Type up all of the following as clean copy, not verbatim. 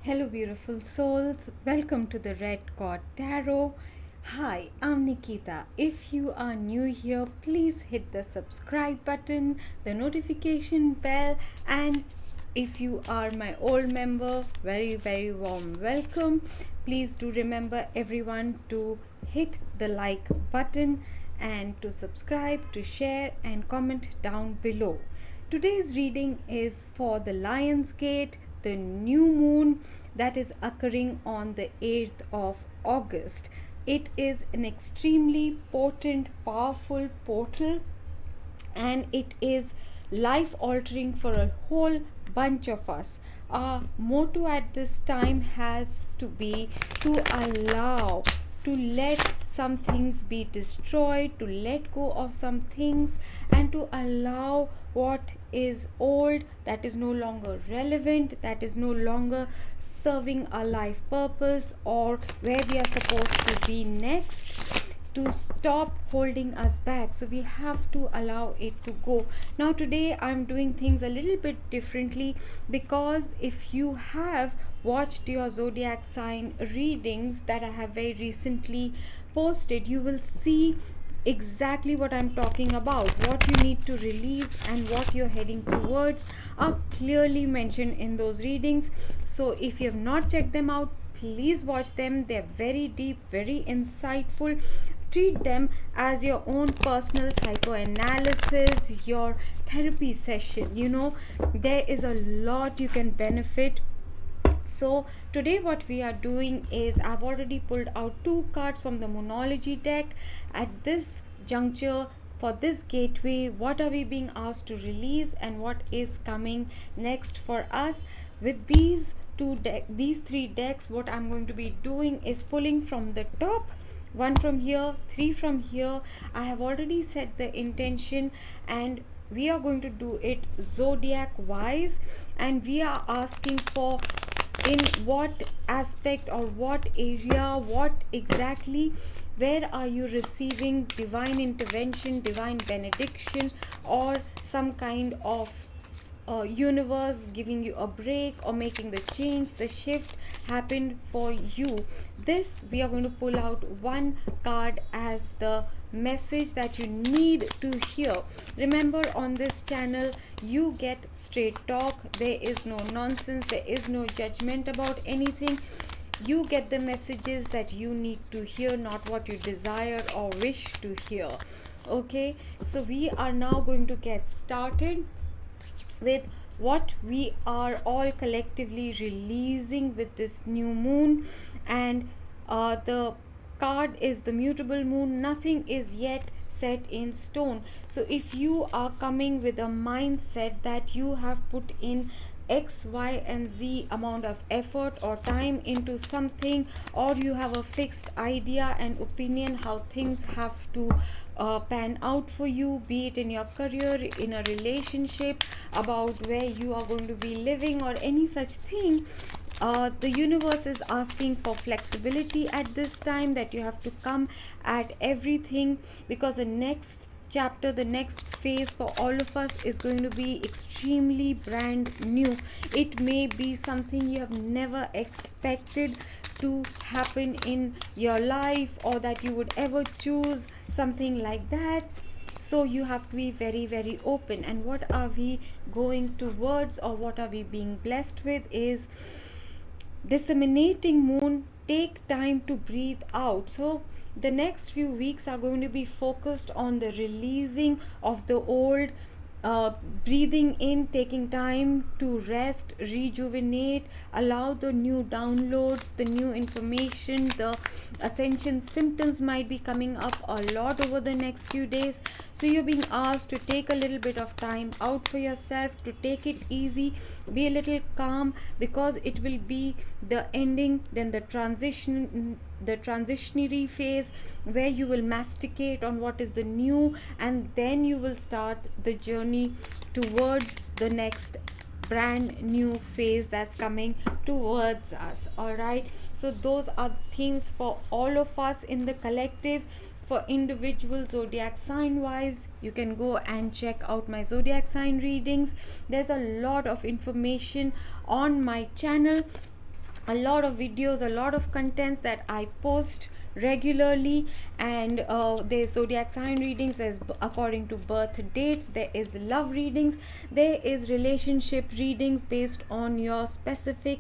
Hello, beautiful souls. Welcome to the Red Cord Tarot. Hi, I'm Nikita. If you are new here, please hit the subscribe button, the notification bell, and if you are my old member, very warm welcome. Please do remember everyone to hit the like button and to subscribe, to share, and comment down below. Today's reading is for the Lion's Gate, the new moon that is occurring on the 8th of August. It is an extremely potent, powerful portal, and it is life altering for a whole bunch of us. Our motto at this time has to be to allow, to let some things be destroyed, to let go of some things, and to allow what is old, that is no longer relevant, that is no longer serving our life purpose or where we are supposed to be next, to stop holding us back. So we have to allow it to go. Now today I'm doing things a little bit differently, because if you have watched your zodiac sign readings that I have very recently posted, you will see exactly what I'm talking about. What you need to release and what you're heading towards are clearly mentioned in those readings. So if you have not checked them out, please watch them. They're very deep, very insightful. Treat them as your own personal psychoanalysis, your therapy session. There is a lot you can benefit. So today what we are doing is, I've already pulled out 2 cards from the Moonology deck. At this juncture, for this gateway, what are we being asked to release and what is coming next for us? With these 3 decks, what I'm going to be doing is pulling from the top, 1 from here, 3 from here. I have already set the intention, and we are going to do it zodiac wise, and we are asking for in what aspect or what area, what exactly, where are you receiving divine intervention, divine benediction, or some kind of universe giving you a break or making the change, the shift happen for you. This, we are going to pull out 1 card as the message that you need to hear. Remember, on this channel you get straight talk. There is no nonsense, there is no judgment about anything. You get the messages that you need to hear, not what you desire or wish to hear. Okay, so we are now going to get started with what we are all collectively releasing with this new moon. And the card is the mutable moon. Nothing is yet set in stone. So if you are coming with a mindset that you have put in X, Y, and Z amount of effort or time into something, or you have a fixed idea and opinion how things have to pan out for you, be it in your career, in a relationship, about where you are going to be living, or any such thing, the universe is asking for flexibility at this time, that you have to come at everything, because the next chapter, the next phase for all of us is going to be extremely brand new. It may be something you have never expected to happen in your life, or that you would ever choose something like that. So you have to be very open. And what are we going towards, or what are we being blessed with, is disseminating moon. Take time to breathe out. So the next few weeks are going to be focused on the releasing of the old, breathing in, taking time to rest, rejuvenate, allow the new downloads, the new information. The ascension symptoms might be coming up a lot over the next few days. So you're being asked to take a little bit of time out for yourself, to take it easy, be a little calm, because it will be the ending, then the transitionary phase, where you will masticate on what is the new, and then you will start the journey towards the next brand new phase that's coming towards us. All right, so those are themes for all of us in the collective. For individual zodiac sign wise, you can go and check out my zodiac sign readings. There's a lot of information on my channel. a lot of videos, a lot of contents that I post regularly. And there's zodiac sign readings, there's according to birth dates, there is love readings, there is relationship readings based on your specific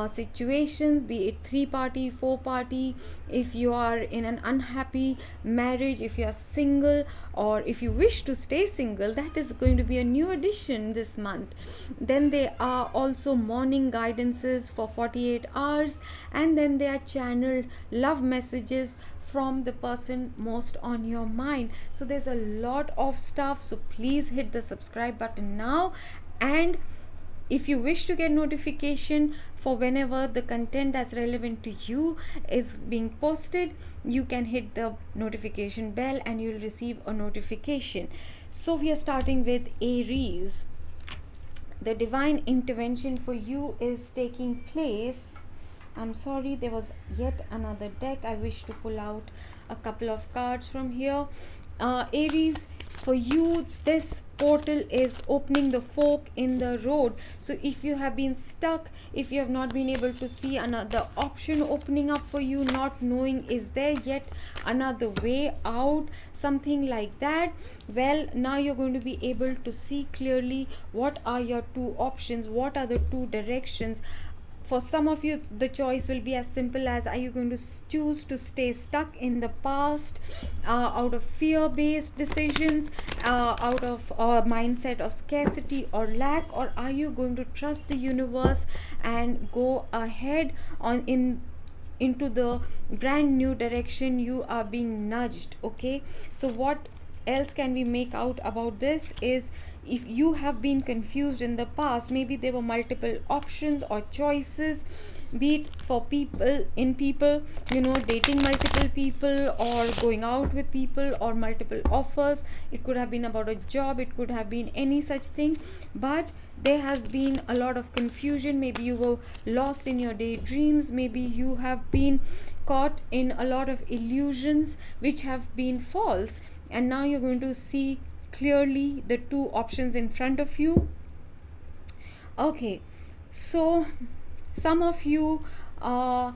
situations, be it 3 party, 4 party, if you are in an unhappy marriage, if you are single, or if you wish to stay single. That is going to be a new addition this month. Then there are also morning guidances for 48 hours, and then there are channeled love messages from the person most on your mind. So there's a lot of stuff, so please hit the subscribe button now. And if you wish to get notification for whenever the content that's relevant to you is being posted, you can hit the notification bell and you'll receive a notification. So we are starting with Aries. The divine intervention for you is taking place. I'm sorry, there was yet another deck. I wish to pull out a couple of cards from here. Aries, for you, this portal is opening the fork in the road. So if you have been stuck, if you have not been able to see another option opening up for you, not knowing is there yet another way out, something like that, well, now you're going to be able to see clearly what are your two options, what are the two directions. For some of you, the choice will be as simple as, are you going to choose to stay stuck in the past out of fear-based decisions, out of a mindset of scarcity or lack, or are you going to trust the universe and go ahead into the brand new direction you are being nudged? Okay, so what else can we make out about this is, if you have been confused in the past, maybe there were multiple options or choices, be it for people, dating multiple people, or going out with people, or multiple offers. It could have been about a job, it could have been any such thing, but there has been a lot of confusion. Maybe you were lost in your daydreams, maybe you have been caught in a lot of illusions which have been false, and now you're going to see clearly the two options in front of you. Okay, so some of you are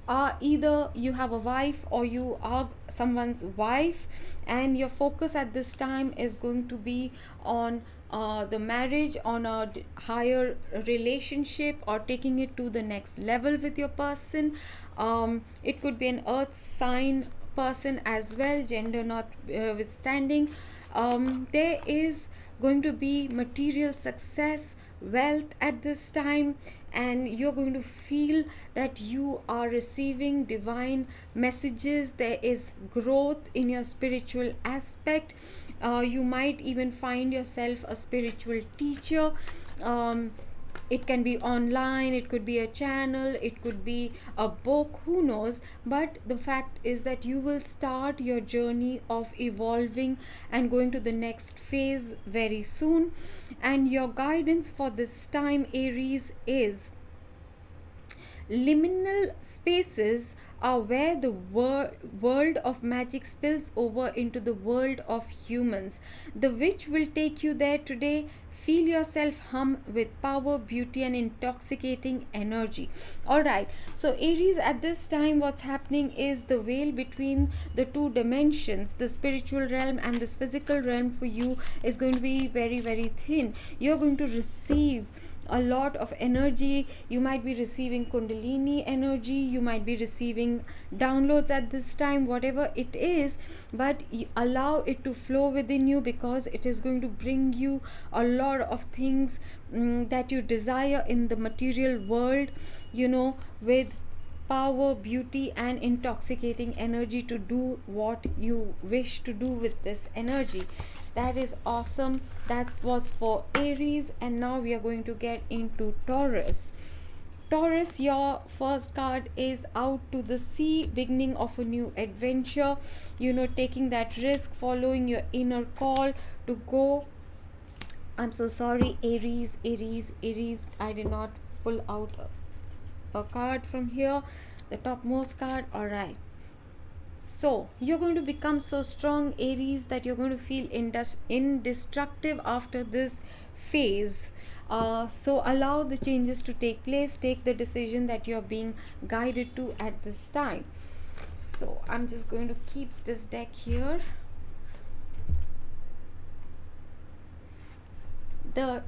either you have a wife or you are someone's wife, and your focus at this time is going to be on the marriage, on a higher relationship, or taking it to the next level with your person. It could be an earth sign person as well, gender notwithstanding. There is going to be material success, wealth at this time, and you're going to feel that you are receiving divine messages. There is growth in your spiritual aspect. You might even find yourself a spiritual teacher. It can be online, it could be a channel, it could be a book, who knows. But the fact is that you will start your journey of evolving and going to the next phase very soon. And your guidance for this time, Aries, is liminal spaces are where the world of magic spills over into the world of humans. The witch will take you there today. Feel yourself hum with power, beauty, and intoxicating energy. Alright, so Aries, at this time, what's happening is the veil between the two dimensions, the spiritual realm and this physical realm, for you is going to be very, very thin. You're going to receive a lot of energy. You might be receiving kundalini energy, you might be receiving downloads at this time, whatever it is, but allow it to flow within you, because it is going to bring you a lot of things that you desire in the material world, with power, beauty, and intoxicating energy to do what you wish to do with this energy. That is awesome. That was for Aries, and now we are going to get into Taurus. Taurus, your first card is out to the sea, beginning of a new adventure, taking that risk, following your inner call to go. I'm so sorry, Aries, I did not pull out a card from here, the topmost card. All right, so you're going to become so strong, Aries, that you're going to feel indestructible after this phase. So allow the changes to take place, take the decision that you're being guided to at this time. So I'm just going to keep this deck here. The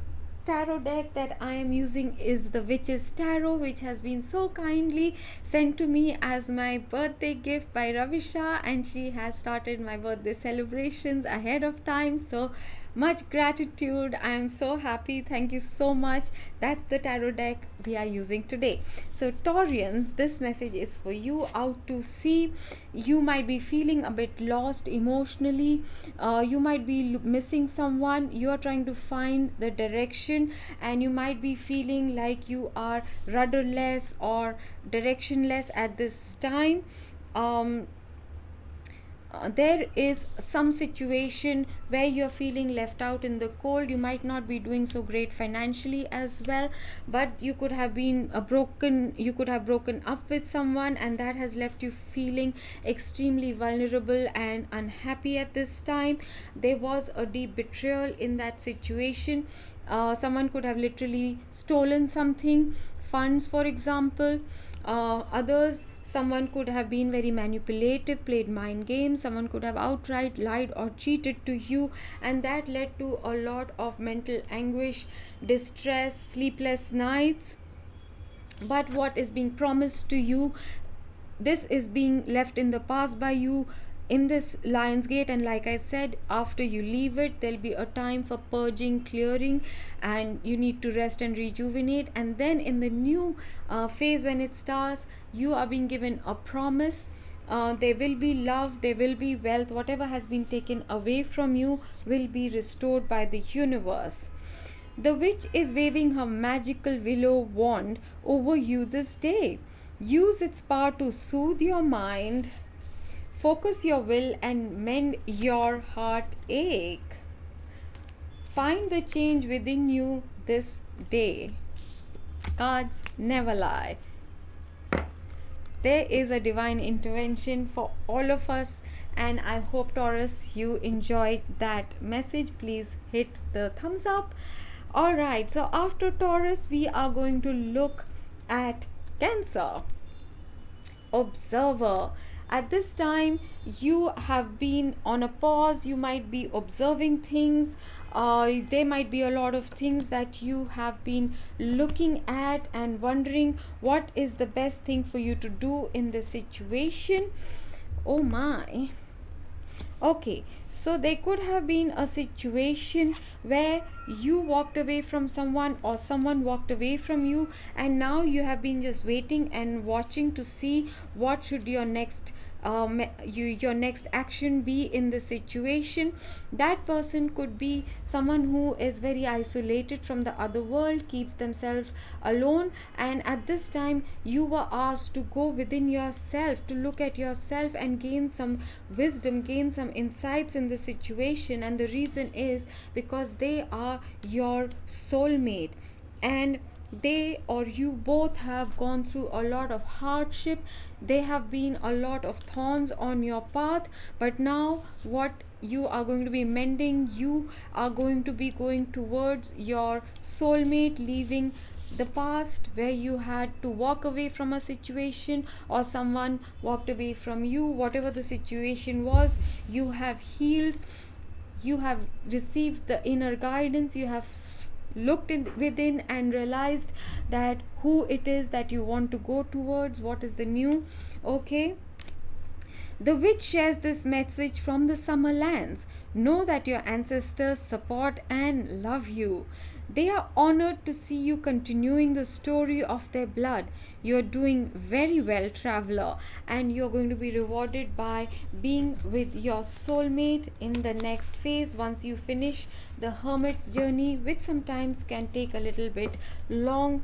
tarot deck that I am using is the Witch's Tarot, which has been so kindly sent to me as my birthday gift by Ravisha, and she has started my birthday celebrations ahead of time. So much gratitude. I am so happy. Thank you so much. That's the tarot deck we are using today. So Taurians, this message is for you out to sea. You might be feeling a bit lost emotionally. You might be missing someone. You are trying to find the direction, and you might be feeling like you are rudderless or directionless at this time. There is some situation where you're feeling left out in the cold. You might not be doing so great financially as well, but you could have been you could have broken up with someone, and that has left you feeling extremely vulnerable and unhappy at this time. There was a deep betrayal in that situation. Someone could have literally stolen something, funds for example. Others, someone could have been very manipulative, played mind games. Someone could have outright lied or cheated to you, and that led to a lot of mental anguish, distress, sleepless nights. But what is being promised to you, this is being left in the past by you in this Lion's Gate. And like I said, after you leave it, there'll be a time for purging, clearing, and you need to rest and rejuvenate. And then in the new phase, when it starts, you are being given a promise. There will be love, there will be wealth. Whatever has been taken away from you will be restored by the universe. The witch is waving her magical willow wand over you this day. Use its power to soothe your mind, focus your will, and mend your heartache. Find the change within you this day. Cards never lie. There is a divine intervention for all of us, and I hope, Taurus, you enjoyed that message. Please hit the thumbs up. Alright, so after Taurus, we are going to look at Cancer. Observer. At this time, you have been on a pause. You might be observing things. There might be a lot of things that you have been looking at and wondering what is the best thing for you to do in this situation. Oh my. Okay, so there could have been a situation where you walked away from someone or someone walked away from you, and now you have been just waiting and watching to see what should your next your next action be in the situation. That person could be someone who is very isolated from the other world, keeps themselves alone, and at this time you were asked to go within yourself, to look at yourself and gain some wisdom, gain some insights in the situation. And the reason is because they are your soulmate, and they or you both have gone through a lot of hardship. There have been a lot of thorns on your path, but now what you are going to be mending, you are going to be going towards your soulmate, leaving the past where you had to walk away from a situation or someone walked away from you. Whatever the situation was, you have healed, you have received the inner guidance, you have looked in within and realized that who it is that you want to go towards, what is the new. Okay, the witch shares this message from the summer lands. Know that your ancestors support and love you. They are honored to see you continuing the story of their blood. You're doing very well, traveler, and you're going to be rewarded by being with your soulmate in the next phase once you finish the hermit's journey, which sometimes can take a little bit long.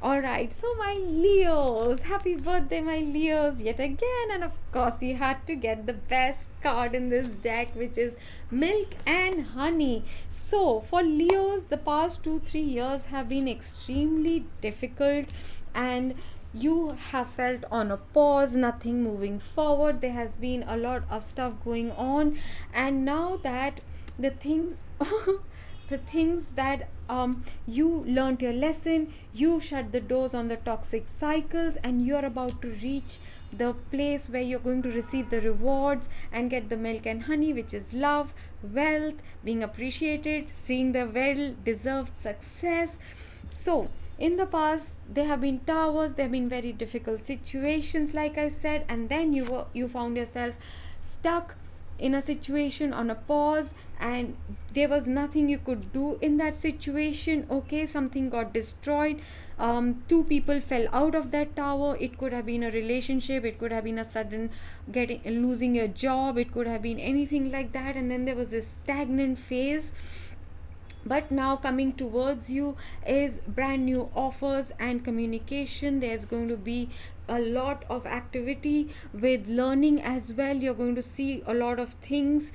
Alright, so my Leos, happy birthday my Leos yet again, and of course you had to get the best card in this deck, which is Milk and Honey. So for Leos, the past 2-3 years have been extremely difficult, and you have felt on a pause, nothing moving forward. There has been a lot of stuff going on, and now that the things the things that you learned your lesson, you shut the doors on the toxic cycles, and you're about to reach the place where you're going to receive the rewards and get the milk and honey, which is love, wealth, being appreciated, seeing the well deserved success. So in the past there have been towers, there have been very difficult situations, like I said, and then you found yourself stuck in a situation on a pause, and there was nothing you could do in that situation. Okay, something got destroyed, two people fell out of that tower. It could have been a relationship, it could have been a sudden losing your job, it could have been anything like that, and then there was this stagnant phase. But now coming towards you is brand new offers and communication. There's going to be a lot of activity with learning as well. You're going to see a lot of things,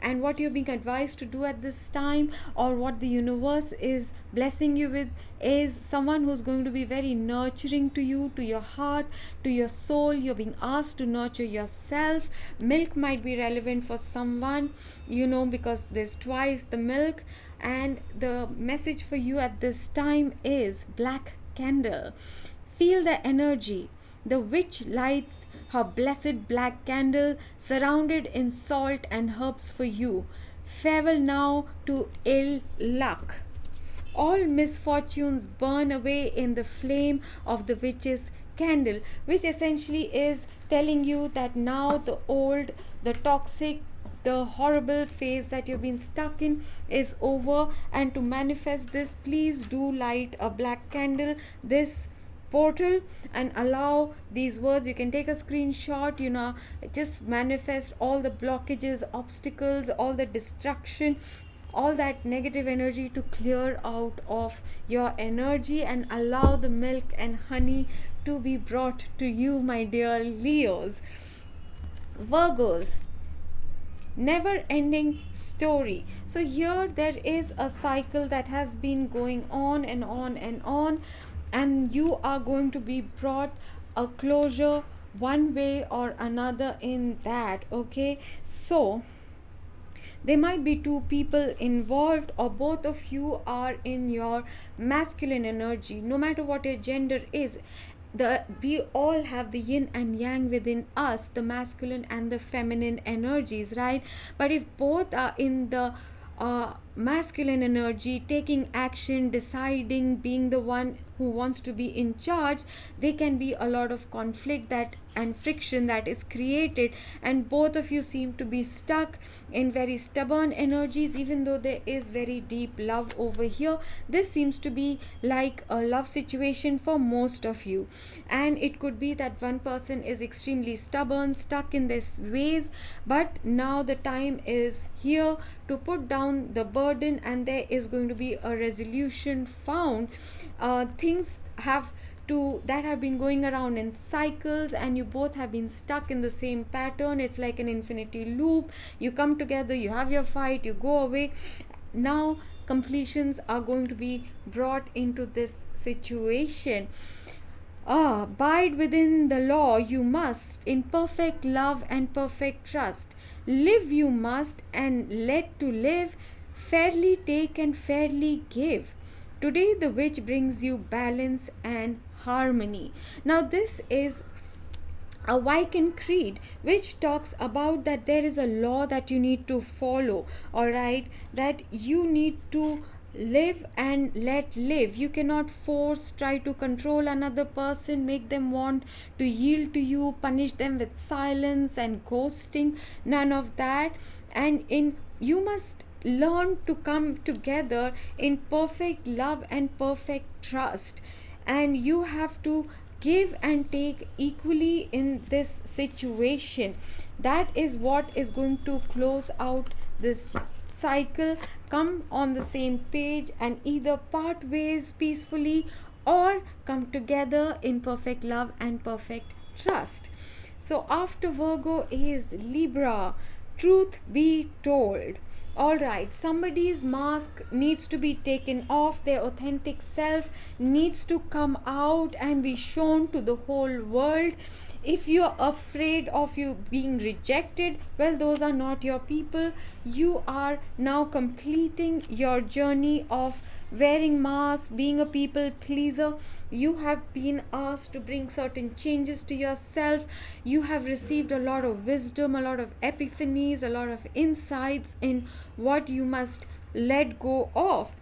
and what you're being advised to do at this time, or what the universe is blessing you with, is someone who's going to be very nurturing to you, to your heart, to your soul. You're being asked to nurture yourself. Milk might be relevant for someone, because there's twice the milk. And the message for you at this time is black candle. Feel the energy. The witch lights her blessed black candle surrounded in salt and herbs for you. Farewell now to ill luck. All misfortunes burn away in the flame of the witch's candle, which essentially is telling you that now the toxic, the horrible phase that you've been stuck in is over. And to manifest this, please do light a black candle this portal and allow these words. You can take a screenshot, just manifest all the blockages, obstacles, all the destruction, all that negative energy to clear out of your energy, and allow the milk and honey to be brought to you, my dear Leos. Virgos, never ending story. So here there is a cycle that has been going on and on and on, and you are going to be brought a closure one way or another in that. Okay, so there might be two people involved, or both of you are in your masculine energy. No matter what your gender is, we all have the yin and yang within us, the masculine and the feminine energies, right? But if both are in the masculine energy, taking action, deciding, being the one who wants to be in charge, there can be a lot of conflict and friction that is created, and both of you seem to be stuck in very stubborn energies. Even though there is very deep love over here, this seems to be like a love situation for most of you, and it could be that one person is extremely stubborn, stuck in this ways, but now the time is here to put down the burden, and there is going to be a resolution found. Things that have been going around in cycles, and you both have been stuck in the same pattern. It's like an infinity loop. You come together, you have your fight, you go away. Now completions are going to be brought into this situation. Abide within the law you must, in perfect love and perfect trust. Live you must, and let to live, fairly take and fairly give. Today the witch brings you balance and harmony. Now this is a Wiccan creed which talks about that there is a law that you need to follow, alright, that you need to live and let live. You cannot try to control another person, make them want to yield to you, punish them with silence and ghosting, none of that. And you must learn to come together in perfect love and perfect trust, and you have to give and take equally in this situation. That is what is going to close out this cycle. Come on the same page and either part ways peacefully or come together in perfect love and perfect trust. So after Virgo is Libra. Truth be told, All right, somebody's mask needs to be taken off, their authentic self needs to come out and be shown to the whole world. If you're afraid of you being rejected, well, those are not your people. You are now completing your journey of wearing masks, being a people pleaser. You have been asked to bring certain changes to yourself. You have received a lot of wisdom, a lot of epiphanies, a lot of insights in what you must let go of.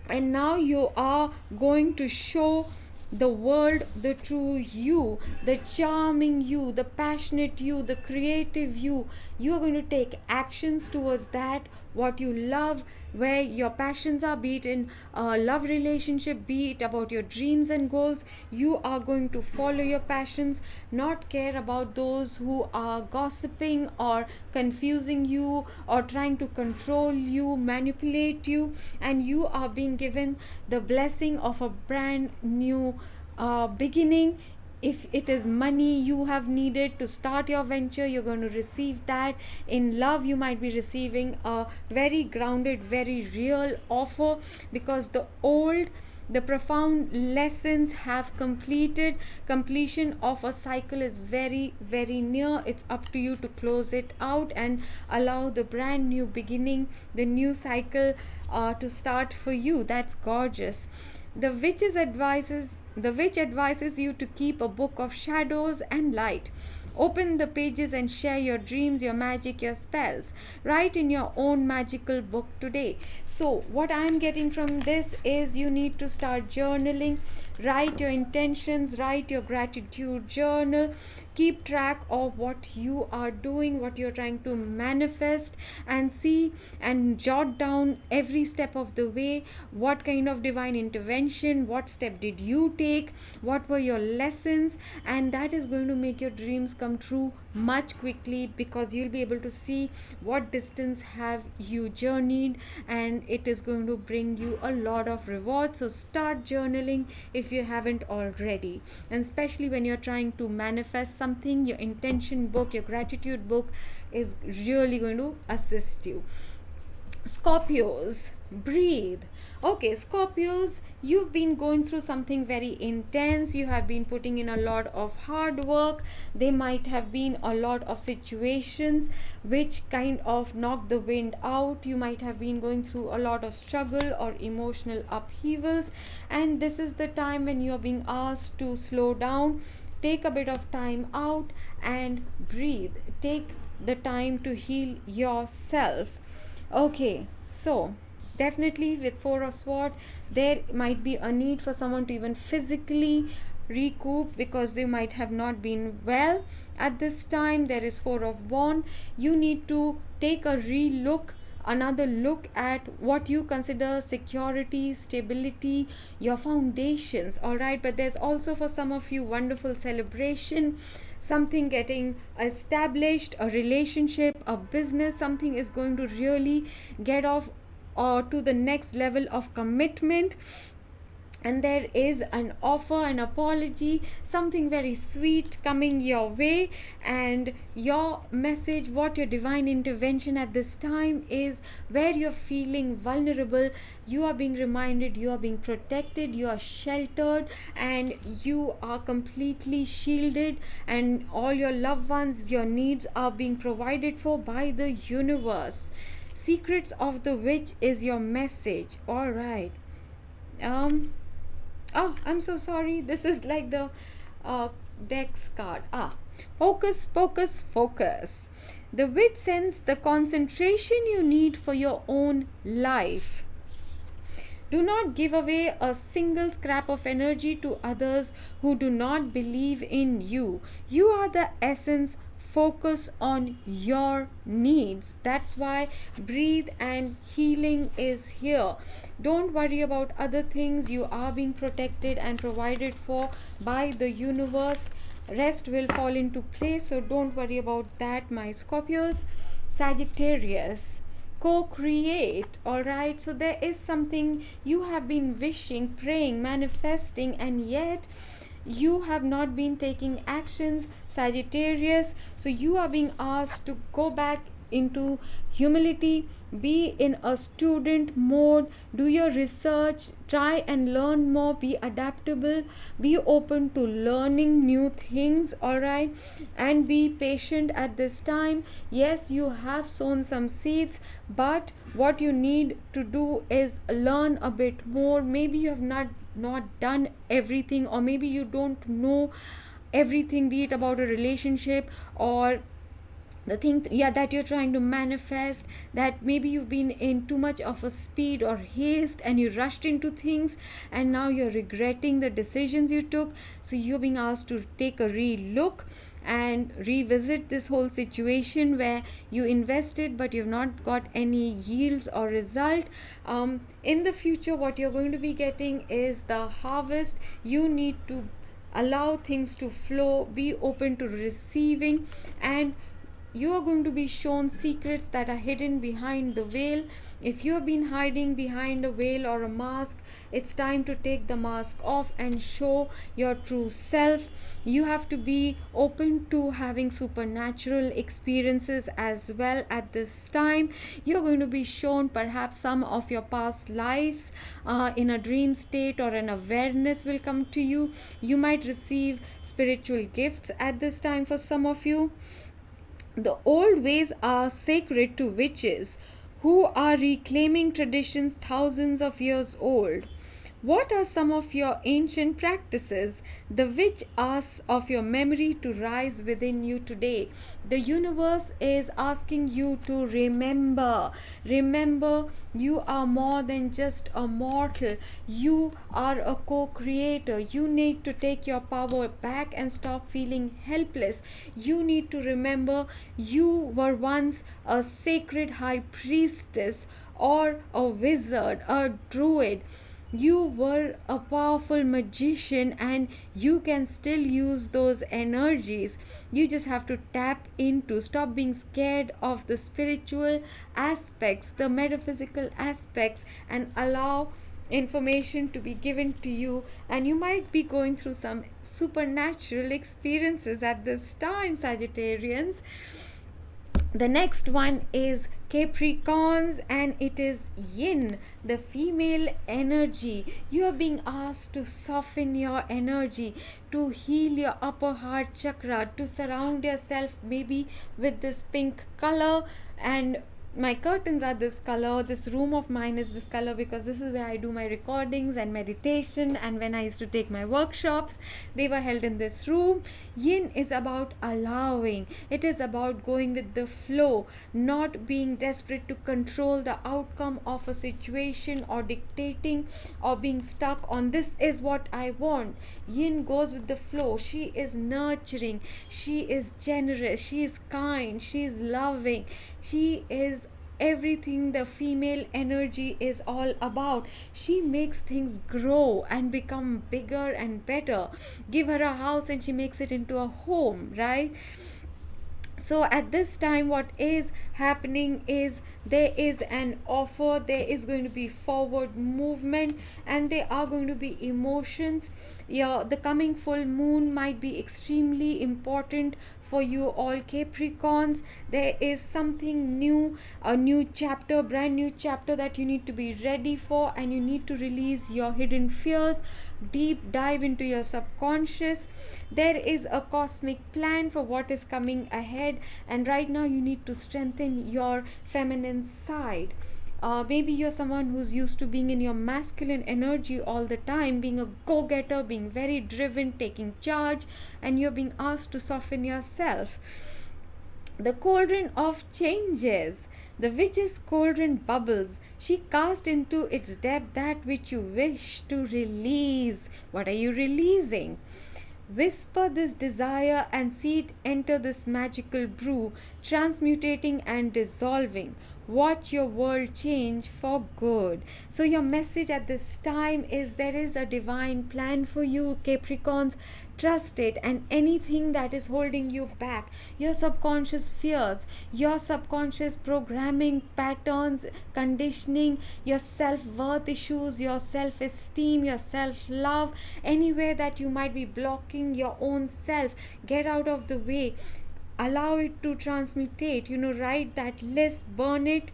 And now you are going to show the world the true you, the charming you, the passionate you, the creative you. You are going to take actions towards that, what you love, where your passions are, be it in a love relationship, be it about your dreams and goals. You are going to follow your passions, not care about those who are gossiping or confusing you or trying to control you, manipulate you. And you are being given the blessing of a brand new beginning. If it is money you have needed to start your venture, you're going to receive that. In love, you might be receiving a very grounded, very real offer, because the profound lessons have completed. Completion of a cycle is very, very near. It's up to you to close it out and allow the brand new beginning, the new cycle to start for you. That's gorgeous. The witch advises you to keep a book of shadows and light. Open the pages and share your dreams, your magic, your spells. Write in your own magical book today. So, what I'm getting from this is you need to start journaling. Write your intentions, write your gratitude journal. Keep track of what you are doing, what you're trying to manifest, and see and jot down every step of the way. What kind of divine intervention, what step did you take, what were your lessons, and that is going to make your dreams come true much quickly, because you'll be able to see what distance have you journeyed, and it is going to bring you a lot of rewards. So start journaling if you haven't already, and especially when you're trying to manifest something, your intention book, your gratitude book is really going to assist you. Scorpios, breathe. Okay, Scorpios, you've been going through something very intense. You have been putting in a lot of hard work. There might have been a lot of situations which kind of knocked the wind out. You might have been going through a lot of struggle or emotional upheavals, and this is the time when you are being asked to slow down. Take a bit of time out and breathe. Take the time to heal yourself. Okay, so definitely with Four of Swords, there might be a need for someone to even physically recoup, because they might have not been well at this time. There is Four of Wands. You need to take a another look at what you consider security, stability, your foundations. All right, but there's also for some of you wonderful celebration, something getting established, a relationship, a business, something is going to really get off or to the next level of commitment. And there is an offer, an apology, something very sweet coming your way. And your message, what your divine intervention at this time is, where you're feeling vulnerable, you are being reminded you are being protected, you are sheltered, and you are completely shielded, and all your loved ones, your needs are being provided for by the universe. Secrets of the Witch is your message. All right. Oh, I'm so sorry. This is like the deck's card. Focus, focus, focus. The witch sends the concentration you need for your own life. Do not give away a single scrap of energy to others who do not believe in you. You are the essence. Focus on your needs. That's why breathe and healing is here. Don't worry about other things. You are being protected and provided for by the universe. Rest will fall into place, so don't worry about that, my Scorpios. Sagittarius, co-create. All right, so there is something you have been wishing, praying, manifesting, and yet you have not been taking actions, Sagittarius. So you are being asked to go back into humility, be in a student mode, do your research, try and learn more, be adaptable, be open to learning new things, all right, and be patient at this time. Yes, you have sown some seeds, but what you need to do is learn a bit more. Maybe you have not done everything, or maybe you don't know everything, be it about a relationship or the thing, that you're trying to manifest, that maybe you've been in too much of a speed or haste and you rushed into things, and now you're regretting the decisions you took. So you're being asked to take a re-look and revisit this whole situation where you invested but you've not got any yields or result. In the future, what you're going to be getting is the harvest. You need to allow things to flow, be open to receiving, and you are going to be shown secrets that are hidden behind the veil. If you have been hiding behind a veil or a mask, it's time to take the mask off and show your true self. You have to be open to having supernatural experiences as well at this time. You're going to be shown perhaps some of your past lives in a dream state, or an awareness will come to you. You might receive spiritual gifts at this time for some of you. The old ways are sacred to witches who are reclaiming traditions thousands of years old. What are some of your ancient practices? The witch asks of your memory to rise within you today. The universe is asking you to remember. Remember, you are more than just a mortal. You are a co-creator. You need to take your power back and stop feeling helpless. You need to remember you were once a sacred high priestess or a wizard, a druid. You were a powerful magician, and you can still use those energies. You just have to tap into, stop being scared of the spiritual aspects, the metaphysical aspects, and allow information to be given to you. And you might be going through some supernatural experiences at this time, Sagittarians. The next one is Capricorns, and it is yin, the female energy. You are being asked to soften your energy, to heal your upper heart chakra, to surround yourself maybe with this pink color. And my curtains are this color, this room of mine is this color, because this is where I do my recordings and meditation, and when I used to take my workshops, they were held in this room. Yin is about allowing, it is about going with the flow, not being desperate to control the outcome of a situation, or dictating, or being stuck on this is what I want. Yin goes with the flow. She is nurturing, she is generous, she is kind, she is loving, she is everything the female energy is all about. She makes things grow and become bigger and better. Give her a house and she makes it into a home, right? So at this time, what is happening is there is an offer, there is going to be forward movement, and there are going to be emotions. The coming full moon might be extremely important for you all Capricorns. There is something new, a new chapter, brand new chapter that you need to be ready for, and you need to release your hidden fears, deep dive into your subconscious. There is a cosmic plan for what is coming ahead, and right now you need to strengthen your feminine side. Maybe you're someone who's used to being in your masculine energy all the time, being a go-getter, being very driven, taking charge, and you're being asked to soften yourself. The cauldron of changes. The witch's cauldron bubbles. She cast into its depth that which you wish to release. What are you releasing? Whisper this desire and see it enter this magical brew, transmutating and dissolving. Watch your world change for good. So your message at this time is there is a divine plan for you, Capricorns. Trust it, and anything that is holding you back, your subconscious fears, your subconscious programming patterns, conditioning, your self-worth issues, your self-esteem, your self-love, anywhere that you might be blocking your own self, get out of the way. allow it to transmutate. Write that list, burn it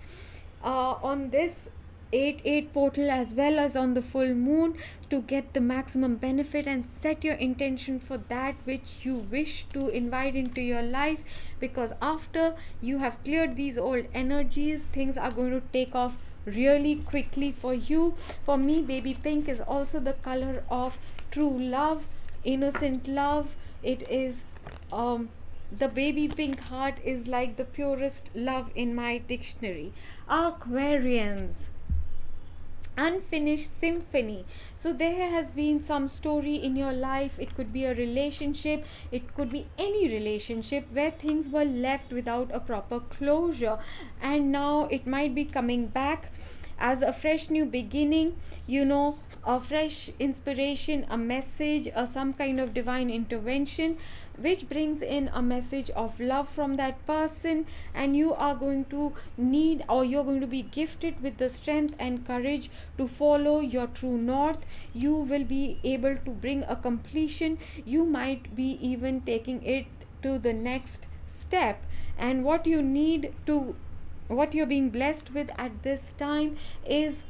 on this 8-8 portal as well as on the full moon to get the maximum benefit, and set your intention for that which you wish to invite into your life, because after you have cleared these old energies, things are going to take off really quickly for you. For me, baby pink is also the color of true love, innocent love. It is the baby pink heart is like the purest love in my dictionary. Aquarians, unfinished symphony. So there has been some story in your life. It could be a relationship, it could be any relationship where things were left without a proper closure, and now it might be coming back as a fresh new beginning, a fresh inspiration, a message, or some kind of divine intervention which brings in a message of love from that person, and you are going to need, or you're going to be gifted with the strength and courage to follow your true north. You will be able to bring a completion. You might be even taking it to the next step, and what you're being blessed with at this time is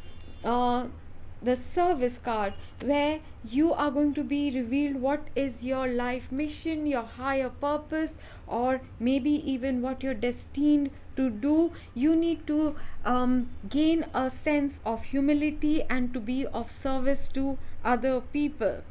the service card, where you are going to be revealed what is your life mission, your higher purpose, or maybe even what you're destined to do. You need to gain a sense of humility and to be of service to other people.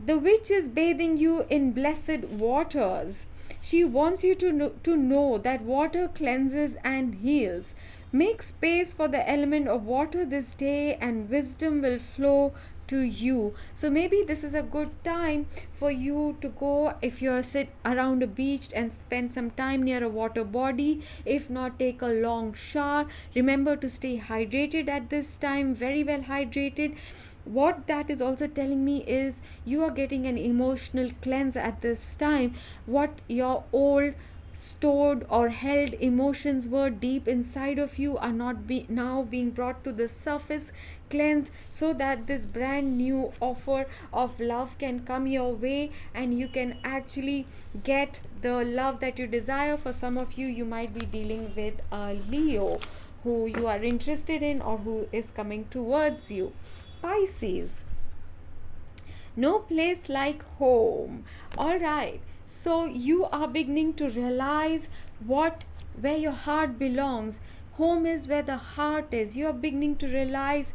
The witch is bathing you in blessed waters. She wants you to know that water cleanses and heals. Make space for the element of water this day, and wisdom will flow to you. So maybe this is a good time for you to go, if you're sit around a beach, and spend some time near a water body. If not, take a long shower. Remember to stay hydrated at this time, very well hydrated. What that is also telling me is you are getting an emotional cleanse at this time. What your old stored or held emotions were deep inside of you are now being brought to the surface, cleansed, so that this brand new offer of love can come your way, and you can actually get the love that you desire. For some of you, you might be dealing with a Leo who you are interested in, or who is coming towards you. Pisces, no place like home. All right, so you are beginning to realize where your heart belongs. Home is where the heart is. You are beginning to realize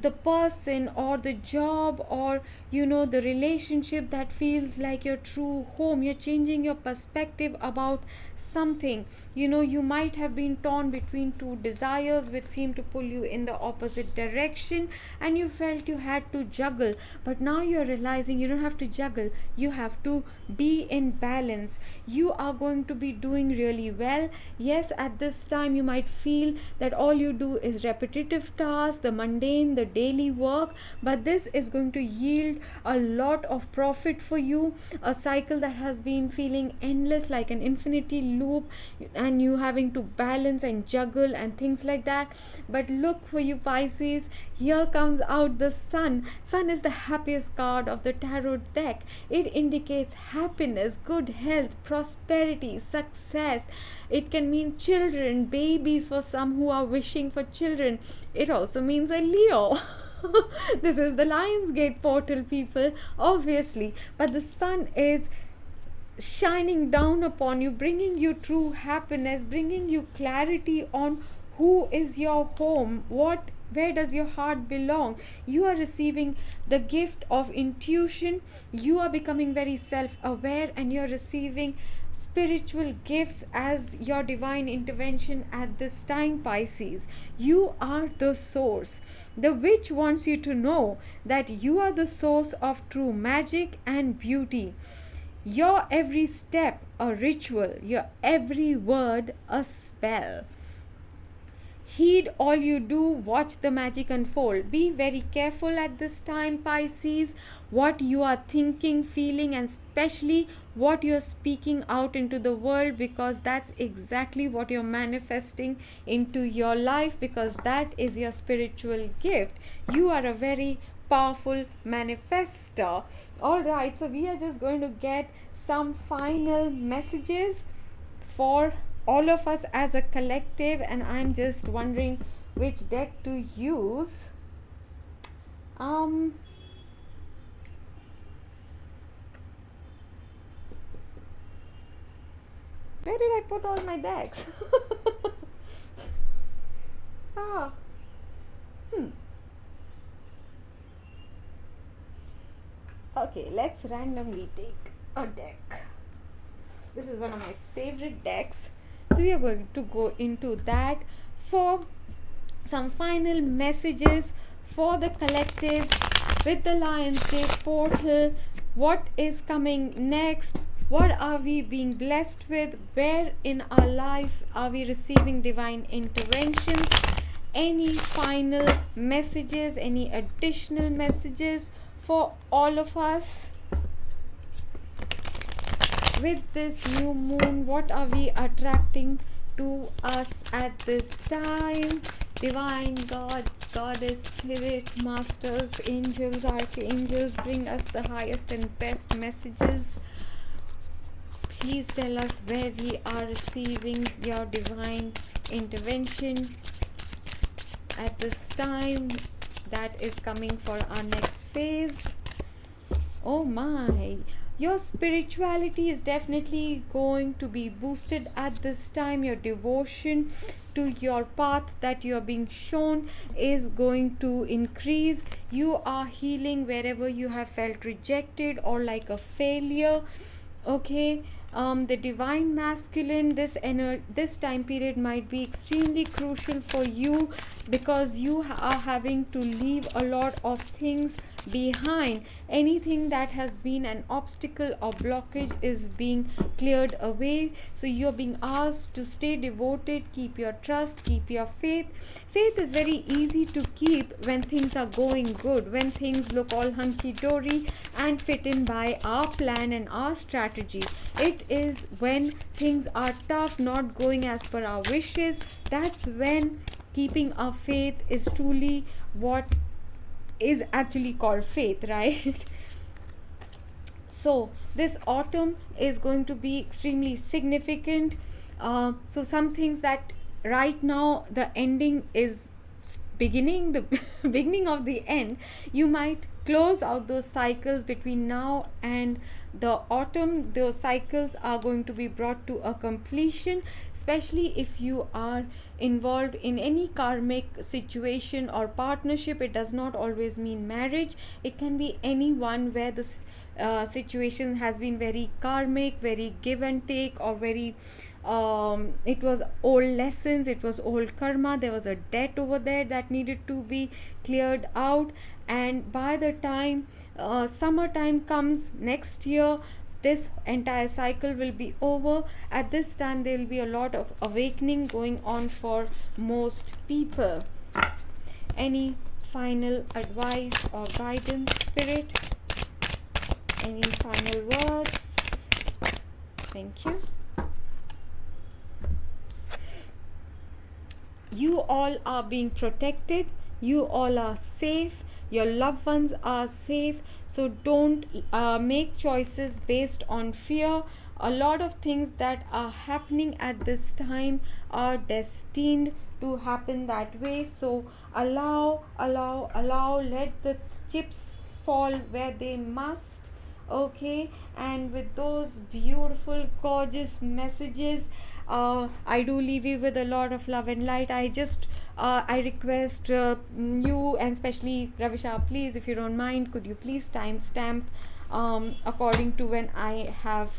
the person or the job, or the relationship that feels like your true home. You're changing your perspective about something. You might have been torn between two desires which seem to pull you in the opposite direction, and you felt you had to juggle, but now you're realizing you don't have to juggle. You have to be in balance. You are going to be doing really well. Yes, at this time you might feel that all you do is repetitive tasks, the mundane, the daily work, but this is going to yield a lot of profit for you. A cycle that has been feeling endless, like an infinity loop, and you having to balance and juggle and things like that. But look, for you Pisces, here comes out the sun. Sun is the happiest card of the tarot deck. It indicates happiness, good health, prosperity, success. It can mean children, babies, for some who are wishing for children. It also means a Leo. This is the Lionsgate portal, people, obviously. But the sun is shining down upon you, bringing you true happiness, bringing you clarity on who is your home, where does your heart belong. You are receiving the gift of intuition. You are becoming very self-aware, and you're receiving spiritual gifts as your divine intervention at this time, Pisces. You are the source. The witch wants you to know that you are the source of true magic and beauty. Your every step a ritual, your every word a spell. Heed all you do, watch the magic unfold. Be very careful at this time, Pisces, what you are thinking, feeling, and especially what you're speaking out into the world, because that's exactly what you're manifesting into your life, because that is your spiritual gift. You are a very powerful manifester. All right, so we are just going to get some final messages for all of us as a collective, and I'm just wondering which deck to use. Where did I put all my decks? ah Okay, let's randomly take a deck. This is one of my favorite decks. So we are going to go into that for some final messages for the collective with the Lion's Day portal. What is coming next? What are we being blessed with? Where in our life are we receiving divine interventions? Any final messages, any additional messages for all of us? With this new moon, what are we attracting to us at this time? Divine God, Goddess, Spirit, Masters, Angels, Archangels, bring us the highest and best messages. Please tell us where we are receiving your divine intervention at this time that is coming for our next phase. Oh my, your spirituality is definitely going to be boosted at this time. Your devotion to your path that you are being shown is going to increase. You are healing wherever you have felt rejected or like a failure. Okay, the divine masculine, this time period might be extremely crucial for you because you are having to leave a lot of things behind. Anything that has been an obstacle or blockage is being cleared away. So you're being asked to stay devoted, keep your trust, keep your faith. Faith is very easy to keep when things are going good, when things look all hunky-dory and fit in by our plan and our strategy. It is when things are tough, not going as per our wishes, that's when keeping our faith is truly what is actually called faith, right? So this autumn is going to be extremely significant. So some things that right now the ending is beginning, the beginning of the end, you might close out those cycles between now and the autumn. Those cycles are going to be brought to a completion, especially if you are involved in any karmic situation or partnership. It does not always mean marriage, it can be anyone where this situation has been very karmic, very give and take, or very it was old lessons, it was old karma, there was a debt over there that needed to be cleared out. And by the time summertime comes next year, this entire cycle will be over. At this time there will be a lot of awakening going on for most people. Any final advice or guidance, Spirit? Any final words? Thank you. You all are being protected, you all are safe, your loved ones are safe. So don't make choices based on fear. A lot of things that are happening at this time are destined to happen that way. So allow, let the chips fall where they must. Okay, and with those beautiful gorgeous messages, I do leave you with a lot of love and light. I request you, and especially Ravisha, please, if you don't mind, could you please timestamp according to when I have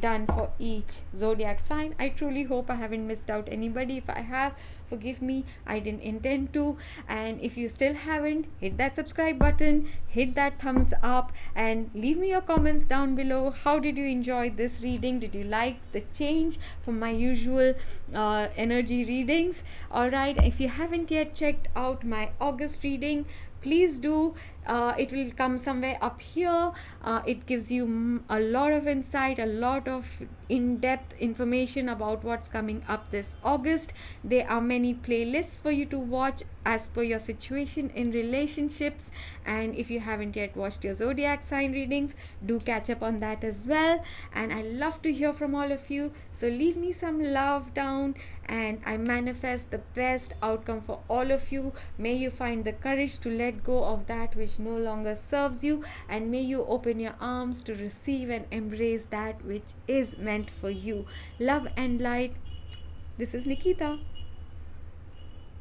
done for each zodiac sign. I truly hope I haven't missed out anybody. If I have, forgive me, I didn't intend to. And if you still haven't, hit that subscribe button, hit that thumbs up, and leave me your comments down below. How did you enjoy this reading? Did you like the change from my usual energy readings? Alright, if you haven't yet checked out my August reading, please do. It will come somewhere up here. It gives you a lot of insight, a lot of in-depth information about what's coming up this August. There are many many playlists for you to watch as per your situation in relationships. And if you haven't yet watched your zodiac sign readings, do catch up on that as well. And I love to hear from all of you, so leave me some love down, and I manifest the best outcome for all of you. May you find the courage to let go of that which no longer serves you, and may you open your arms to receive and embrace that which is meant for you. Love and light. This is Nikita.